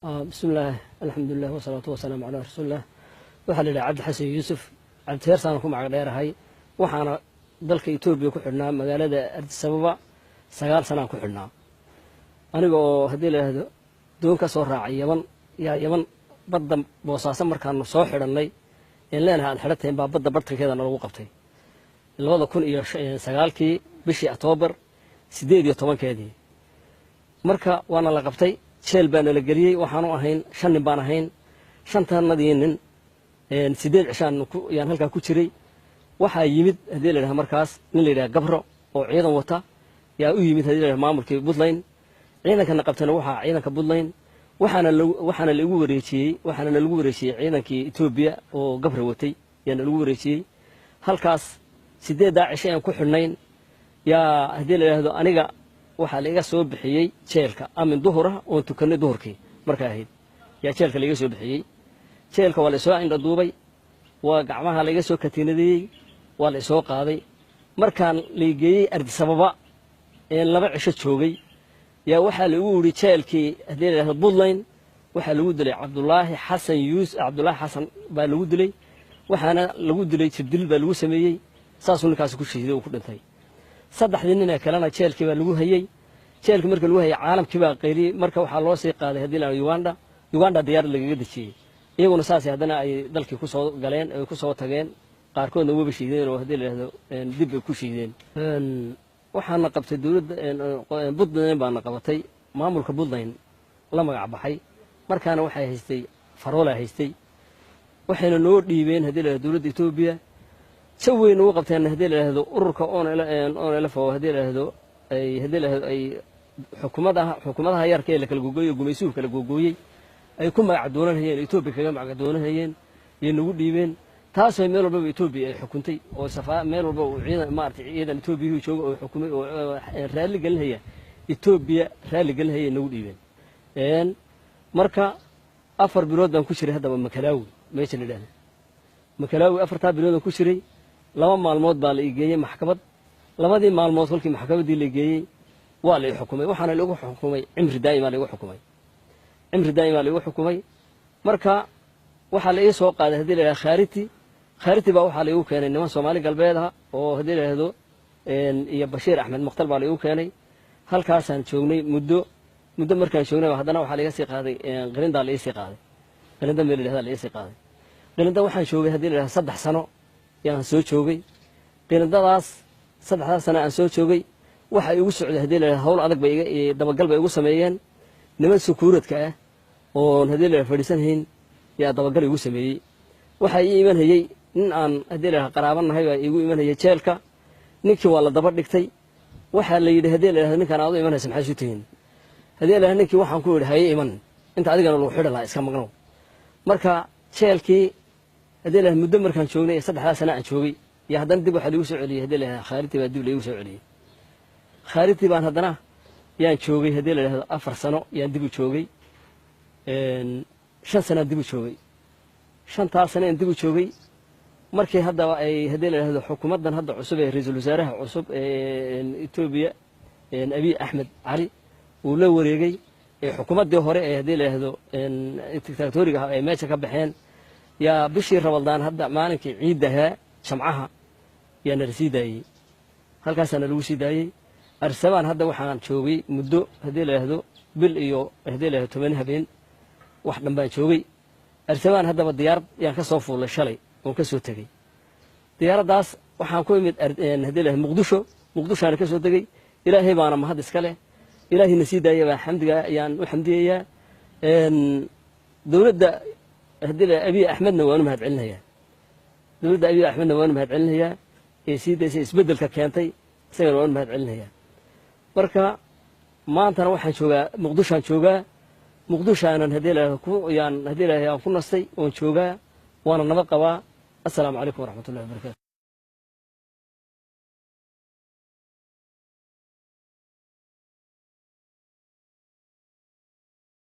بسم الله الحمد لله والصلاة والسلام على رسول الله. waxaa la yidhaha cabdi xasan yuusuf cabditeer saana ku magac dheerahay waxaana dalka Itoobiya ku xidhnaa magaalada Addis Ababa 9 sano ku xidhnaa aniga oo hadii la yiraahdo doon ka soo raacay Yaman badda Boosaaso markaan soo xidhanay in leenahay xidhateen baa badda bartankeeda lagu qabtay 2009 bishii October 18 marka waana la qabtay sheel baan la galiyay waxaanu ahayn 5 nin baan ahayn 5 nin sideed cishaan yaan halka ku jiray waxa yimid hadii la yiraahdo markaas nin la yiraahdo Gabro oo ciidan wata yaa u yimid hadii la yiraahdo maamulka Puntland ciidankana qabtana waxa ciidanka Puntland waxaana lagu wareejiyay ciidankii Itoobiya oo Gabro watay yaana lagu wareejiyay halkaas sideeda cishaan ku xidhnayn yaa hadii la yiraahdo aniga waxa la iga soo bixiyay jeelka amin duhura oo tukanay duhurkii markaa ahayd yaa jeelka la iga soo bixiyay jeelka wala soo indha duubay waa gacmaha la iga soo katiinadiyay wala soo qaaday markaan la geeyay Addis Ababa ee laba cisho joogay yaa waxa la ugu wuri jeelkii hadii la yiraahdo Puntland waxa lagu dilay Cabdullaahi Xasan baa lagu dilay waxaana lagu dilay jibdil baa lagu sameeyay saas ninkaas ku shiiday oo ku dhintay saddexdii nin kalena jeelkii baa lagu hayay jeelkii marka lagu hayay caalamkii baa qeyliyay marka waxa loo sii qaaday hadii la Uganda diyaar laga dajiyay iyaguna saas hadana ay dalkii ku soo galeen ay ku soo tageen qaarkoodna waba shiideen oo hadii la yiraahdo dib ay ku shiideen waxaana qabtay dawladda Puntland baan qabatay maamulka Puntland la magac baxay markaana waxay haystay Farola haystay waxayna noo dhiibeen hadii la yiraahdo dawladda Itoobiya سوين وقفتنا هذيل هذا أورك أون ألفوا هذيل هذا أي هذيل هذا أي حكومتها يركي لك الجوجي وجميسوك الجوجي أي كم يعدونه هي الإثيوبيا كم يعدونه هي ينود ديبين تاسع ميل ربع إثيوبيا حكومتي أو سفاء ميل ربع عيدا ما أعرف عيدا الإثيوبيا هو شو حكومي رالي قال هي إثيوبيا رالي قال هي ينود ديبين إن مركا أفر برود من كشري هذا من مكلاوي ما يصير له مكلاوي أفر تاب برود من كشري laba maalmood baa la igeeyay maxkamad labadii maalmood kolkii maxkamadii la igeeyay waa la xukumay waxaana lagu xukumay cimri daa'ima lagu xukumay marka waxa la soo qaaday hadii la khaariti baa waxa lagu keenay niman Soomaali galbeed ah oo hadii la yiraahdo iyo Bashiir Axmed Muqtal baa lagu keenay halkaas aan joognay muddo markaan joognay hadana waxa laga sii qaaday qalinda la sii qaaday qalinda meel la sii qaaday qalinda waxaan joogay hadii la yiraahdo 3 sano yaan soo joogay qilindadaas 3 sano aan soo joogay waxa igu socday hadii la hawl adag bay iga dabagal bay igu sameeyeen niman sukuuradka ah oo hadii la fadhiisaneen yaa dabagal igu sameeyay waxa ii imanayay in aan hadii la qaraabanahay baa igu imanayay jeelka ninkii waa la daba dhigtay waxa la yiri hadii la ninkan aad u imanaysa maxay soo tahin hadii la ninkii waxaan ku yiri hay iman inta adigana lagu xidhan lahaa iska maqnow marka jeelkii هذه له مدمر كان شوقي 3 سنة عن شوقي يا هذا ندب واحد يوسع عليه هذه له خارتي بدي له يوسع عليه خارتي بان هذنا يا شوقي هذه له 4 سنة يا ندب شوقي 5 سنة ندب شوقي 5 سنة ندب شوقي markii hadda ay hadii la yiraahdo xukuumadan hadda cusub ee ra'iisul wasaaraha cusub ee Itoobiya Abiy Ahmed Ali uu la wareegay xukuumadii hore ee hadii la yiraahdo dictatoriga ay meesha ka baxeen يا بشير رمضان هذا مالك عيدها شمعها يا نرسيداي هل كان الوسيداي أرسمان هذا وحنا شوقي مدو هذي له هذو بالإيو هذي له 8 هبين واحد من شوقي أرسمان هذا بالديار يعني كصوف ولا شلي وكسو تجي ديار داس وحنا كوي هذي له مقدوشو أنا كسو تجي إلهي ما أنا ما هذا سكله إلهي نسيداي وحمد يعني وحمدية دولة هدي أبي أحمد نوان مهد علنها دولة أبي أحمد نوان مهد علنها يسيد يسبدل ككيانتي سير نوان مهد علنها بركة ما أنت نروح نشوفها مقدوش أنا هدي له يعني هدي له يكون نصي ونشوفها وأنا نبقى السلام عليكم ورحمة الله وبركاته.